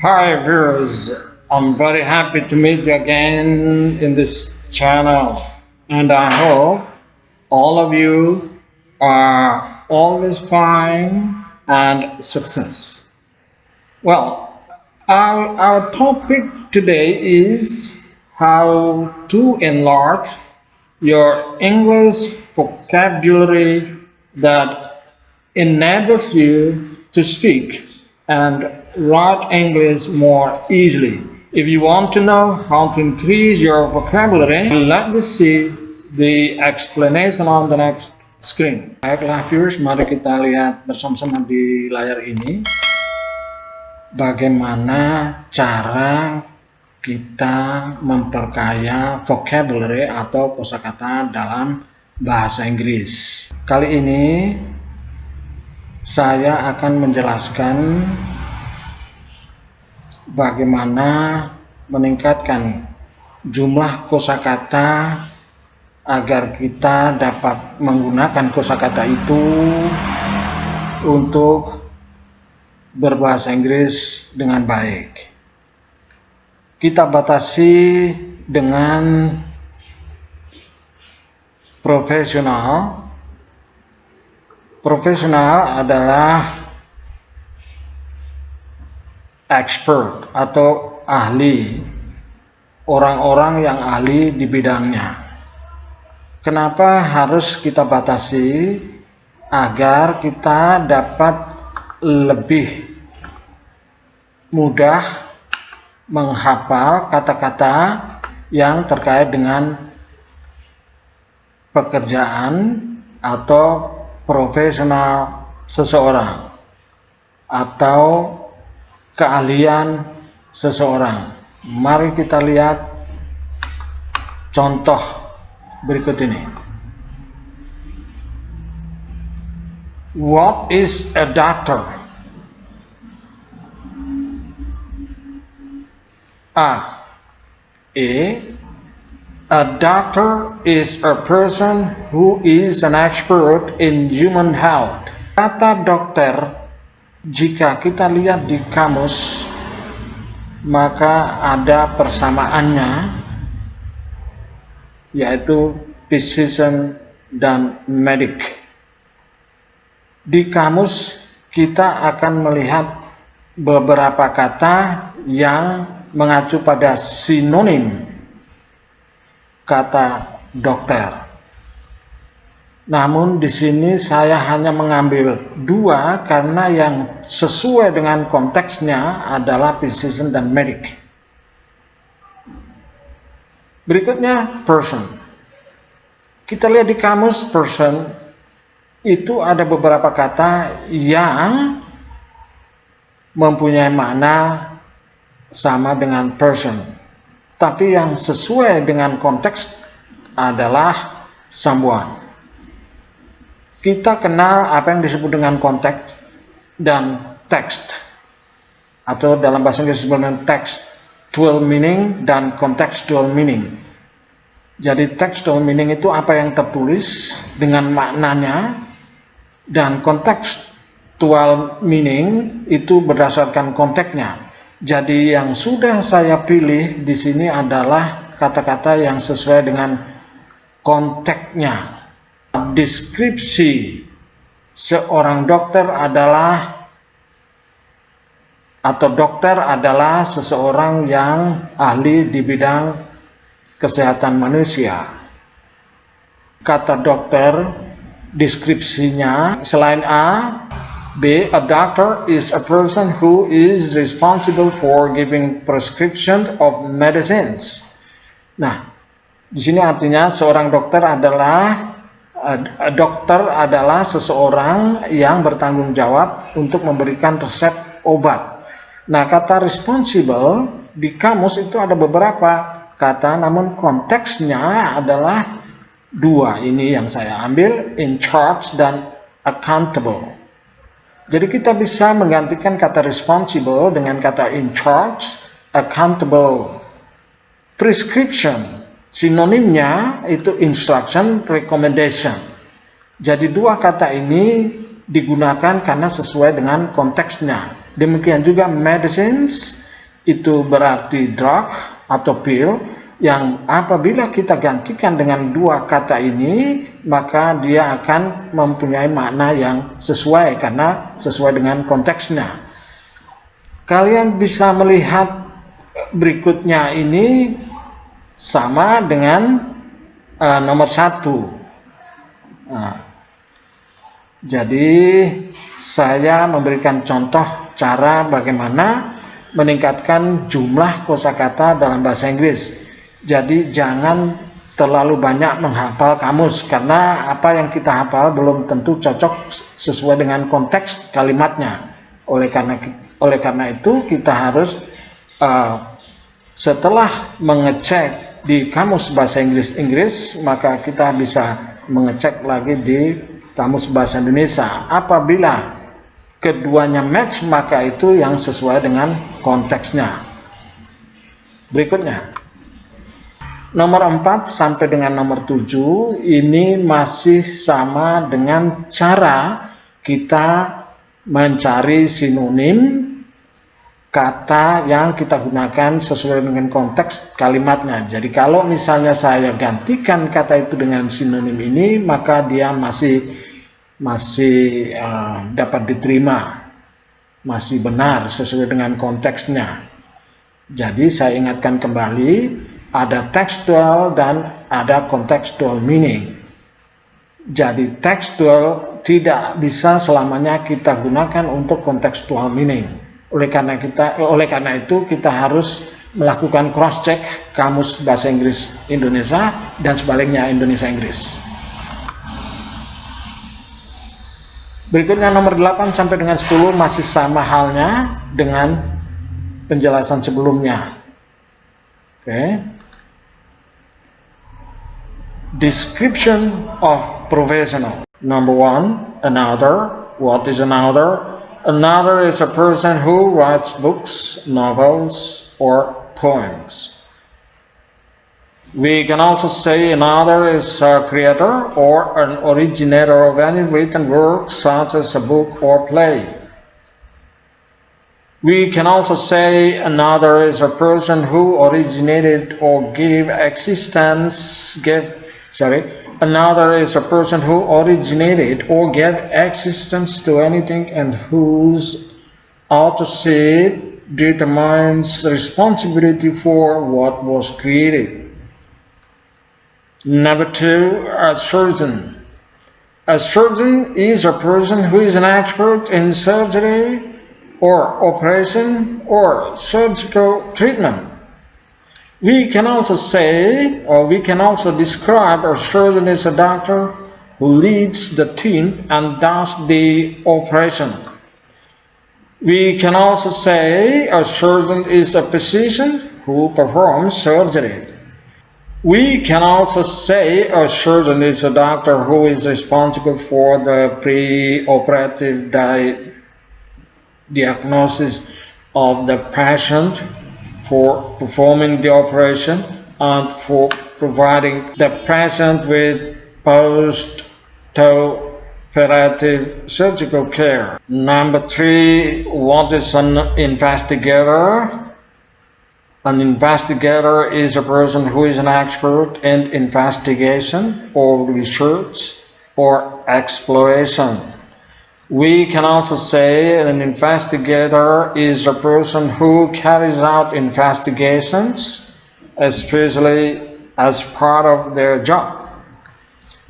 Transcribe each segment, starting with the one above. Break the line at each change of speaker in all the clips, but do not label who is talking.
Hi viewers, I'm very happy to meet you again in this channel, and I hope all of you are always fine and success. Well, our topic today is how to enlarge your English vocabulary that enables you to speak and write English more easily. If you want to know how to increase your vocabulary, let's see the explanation on the next screen. Baiklah viewers, mari kita lihat bersama-sama di layar ini bagaimana cara kita memperkaya vocabulary atau kosakata dalam bahasa Inggris. Kali ini saya akan menjelaskan bagaimana meningkatkan jumlah kosakata agar kita dapat menggunakan kosakata itu untuk berbahasa Inggris dengan baik. Kita batasi dengan profesional. Profesional adalah expert atau ahli, orang-orang yang ahli di bidangnya. Kenapa harus kita batasi? Agar kita dapat lebih mudah menghafal kata-kata yang terkait dengan pekerjaan atau profesional seseorang atau keahlian seseorang. Mari kita lihat contoh berikut ini. What is a doctor? A doctor is a person who is an expert in human health. Kata dokter, jika kita lihat di kamus, maka ada persamaannya, yaitu physician dan medic. Di kamus kita akan melihat beberapa kata yang mengacu pada sinonim kata dokter. Namun di sini saya hanya mengambil dua karena yang sesuai dengan konteksnya adalah physician dan medic. Berikutnya person. Kita lihat di kamus person itu ada beberapa kata yang mempunyai makna sama dengan person. Tapi yang sesuai dengan konteks adalah someone. Kita kenal apa yang disebut dengan konteks dan text, atau dalam bahasa Inggris disebut dengan textual meaning dan contextual meaning. Jadi textual meaning itu apa yang tertulis dengan maknanya, dan contextual meaning itu berdasarkan konteksnya. Jadi yang sudah saya pilih di sini adalah kata-kata yang sesuai dengan konteksnya. Deskripsi seorang dokter adalah, atau dokter adalah seseorang yang ahli di bidang kesehatan manusia. Kata dokter, deskripsinya selain B, a doctor is a person who is responsible for giving prescription of medicines. Nah, di sini artinya seorang dokter adalah seseorang yang bertanggung jawab untuk memberikan resep obat. Nah, kata responsible di kamus itu ada beberapa kata, namun konteksnya adalah dua. Ini yang saya ambil, in charge dan accountable. Jadi kita bisa menggantikan kata responsible dengan kata in charge, accountable. Prescription, sinonimnya itu instruction, recommendation. Jadi dua kata ini digunakan karena sesuai dengan konteksnya. Demikian juga medicines itu berarti drug atau pil, yang apabila kita gantikan dengan dua kata ini, maka dia akan mempunyai makna yang sesuai karena sesuai dengan konteksnya. Kalian bisa melihat berikutnya ini sama dengan nomor 1. Nah, jadi saya memberikan contoh cara bagaimana meningkatkan jumlah kosakata dalam bahasa Inggris. Jadi jangan terlalu banyak menghafal kamus, karena apa yang kita hafal belum tentu cocok sesuai dengan konteks kalimatnya. Oleh karena itu kita harus setelah mengecek di kamus bahasa Inggris, maka kita bisa mengecek lagi di kamus bahasa Indonesia. Apabila keduanya match, maka itu yang sesuai dengan konteksnya. Berikutnya, nomor 4 sampai dengan nomor 7 ini masih sama dengan cara kita mencari sinonim kata yang kita gunakan sesuai dengan konteks kalimatnya. Jadi kalau misalnya saya gantikan kata itu dengan sinonim ini, maka dia masih dapat diterima, masih benar sesuai dengan konteksnya. Jadi saya ingatkan kembali, ada textual dan ada contextual meaning. Jadi textual tidak bisa selamanya kita gunakan untuk contextual meaning. Oleh karena itu kita harus melakukan cross check kamus bahasa Inggris Indonesia dan sebaliknya Indonesia Inggris. Berikutnya nomor 8 sampai dengan 10 masih sama halnya dengan penjelasan sebelumnya. Oke. Description of professional. Number 1, another. What is another? Another is a person who writes books, novels, or poems. We can also say another is a creator or an originator of any written work, such as a book or play. We can also say another is a person who originated or gave existence. Another is a person who originated or gave existence to anything and whose authorship determines responsibility for what was created. Number 2, a surgeon. A surgeon is a person who is an expert in surgery or operation or surgical treatment. We can also say, or we can also describe a surgeon as a doctor who leads the team and does the operation. We can also say a surgeon is a physician who performs surgery. We can also say a surgeon is a doctor who is responsible for the pre-operative diagnosis of the patient, for performing the operation, and for providing the patient with post-operative surgical care. Number 3, what is an investigator? An investigator is a person who is an expert in investigation or research or exploration. We can also say an investigator is a person who carries out investigations, especially as part of their job.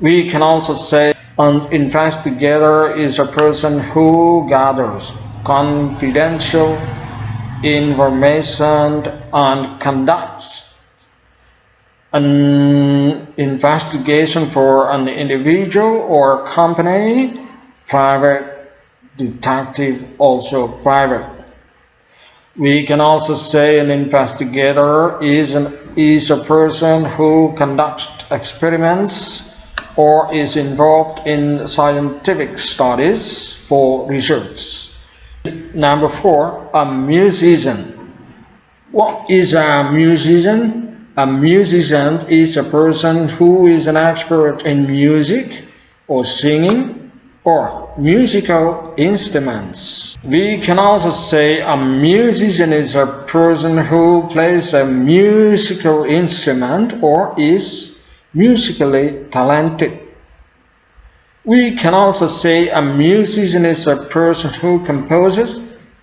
We can also say an investigator is a person who gathers confidential information and conducts an investigation for an individual or company. Private detective, also private. We can also say an investigator is a person who conducts experiments or is involved in scientific studies for research. Number 4, a musician. What is a musician? A musician is a person who is an expert in music or singing or musical instruments. We can also say a musician is a person who plays a musical instrument or is musically talented. We can also say a musician is a person who composes,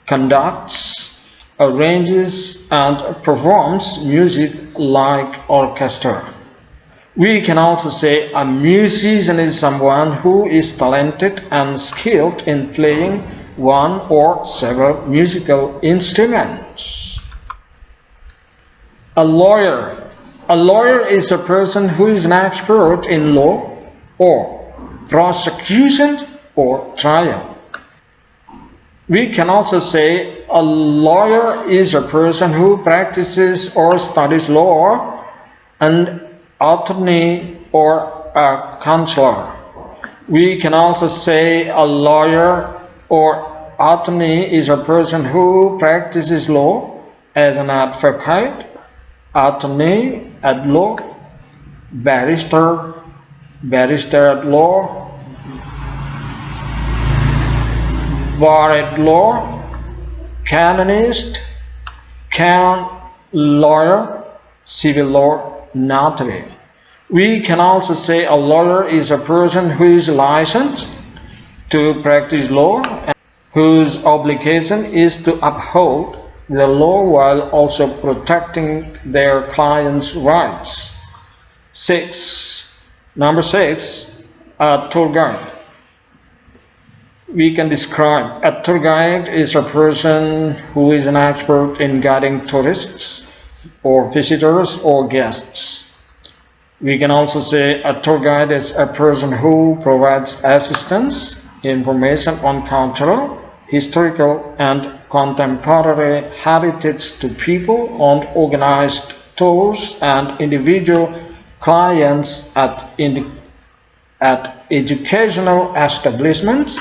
conducts, arranges, and performs music like orchestra. We can also say a musician is someone who is talented and skilled in playing one or several musical instruments. A lawyer. A lawyer is a person who is an expert in law or prosecution or trial. We can also say a lawyer is a person who practices or studies law, an attorney or a counselor. We can also say a lawyer or attorney is a person who practices law as an advocate, attorney at law, barrister, barrister at law, bar at law, canonist, canon, lawyer, civil law, notary. We can also say a lawyer is a person who is licensed to practice law and whose obligation is to uphold the law while also protecting their clients' rights. Number 6, a tour guide. We can describe a tour guide is a person who is an expert in guiding tourists or visitors or guests. We can also say a tour guide is a person who provides assistance, information on cultural, historical, and contemporary heritage to people on organized tours and individual clients at educational establishments,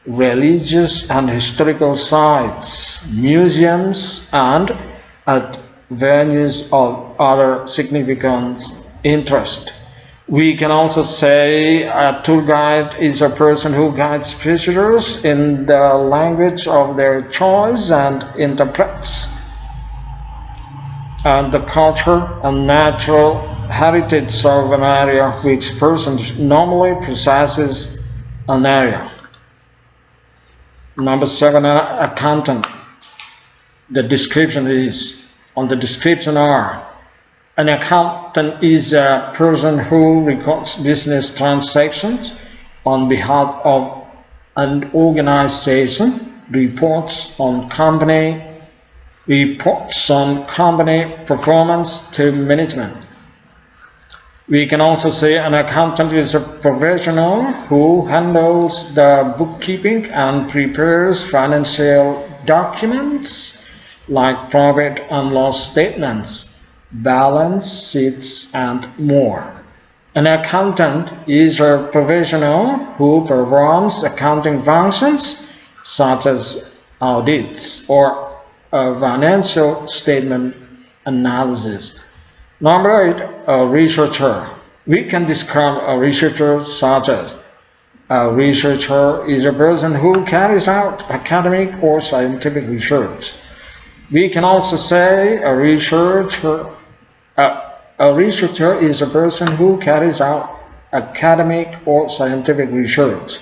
religious and historical sites, museums, and at venues of other significant interest. We can also say a tour guide is a person who guides visitors in the language of their choice and interprets the culture and natural heritage of an area which person normally possesses an area. Number 7, an accountant. The description are: an accountant is a person who records business transactions on behalf of an organization, reports on company performance to management. We can also say an accountant is a professional who handles the bookkeeping and prepares financial documents like profit and loss statements, balance sheets, and more. An accountant is a professional who performs accounting functions such as audits or financial statement analysis. Number 8, a researcher. We can describe a researcher such as: a researcher is a person who carries out academic or scientific research. We can also say a researcher is a person who carries out academic or scientific research.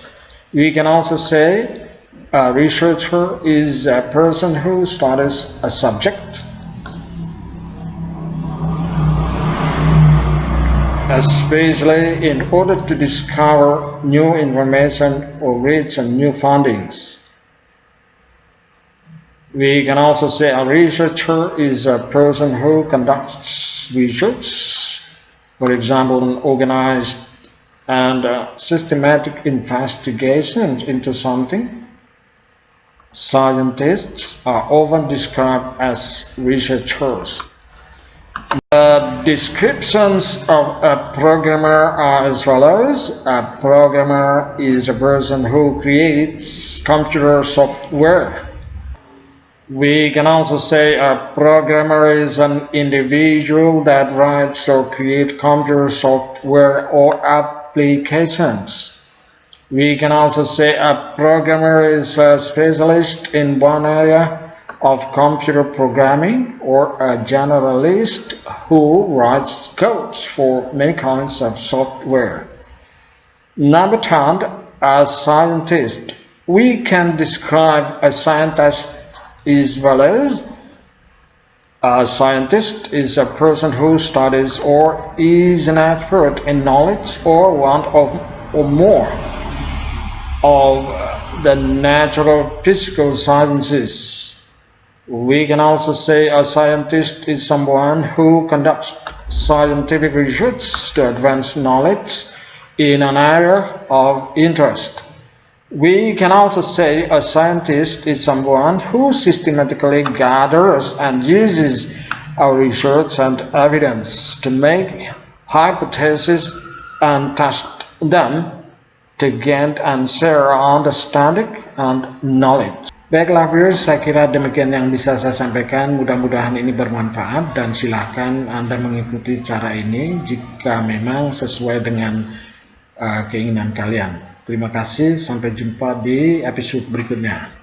We can also say a researcher is a person who studies a subject, especially in order to discover new information or reach new findings. We can also say a researcher is a person who conducts research, for example, an organized and systematic investigation into something. Scientists are often described as researchers. The descriptions of a programmer are as follows. A programmer is a person who creates computer software. We can also say a programmer is an individual that writes or creates computer software or applications. We can also say a programmer is a specialist in one area of computer programming, or a generalist who writes codes for many kinds of software. Number 10, a scientist. We can describe a scientist as follows. A scientist is a person who studies or is an expert in knowledge or one or more of the natural physical sciences. We can also say a scientist is someone who conducts scientific research to advance knowledge in an area of interest. We can also say a scientist is someone who systematically gathers and uses our research and evidence to make hypotheses and test them to gain and share understanding and knowledge. Baiklah viewers, saya kira demikian yang bisa saya sampaikan. Mudah-mudahan ini bermanfaat dan silakan Anda mengikuti cara ini jika memang sesuai dengan keinginan kalian. Terima kasih, sampai jumpa di episode berikutnya.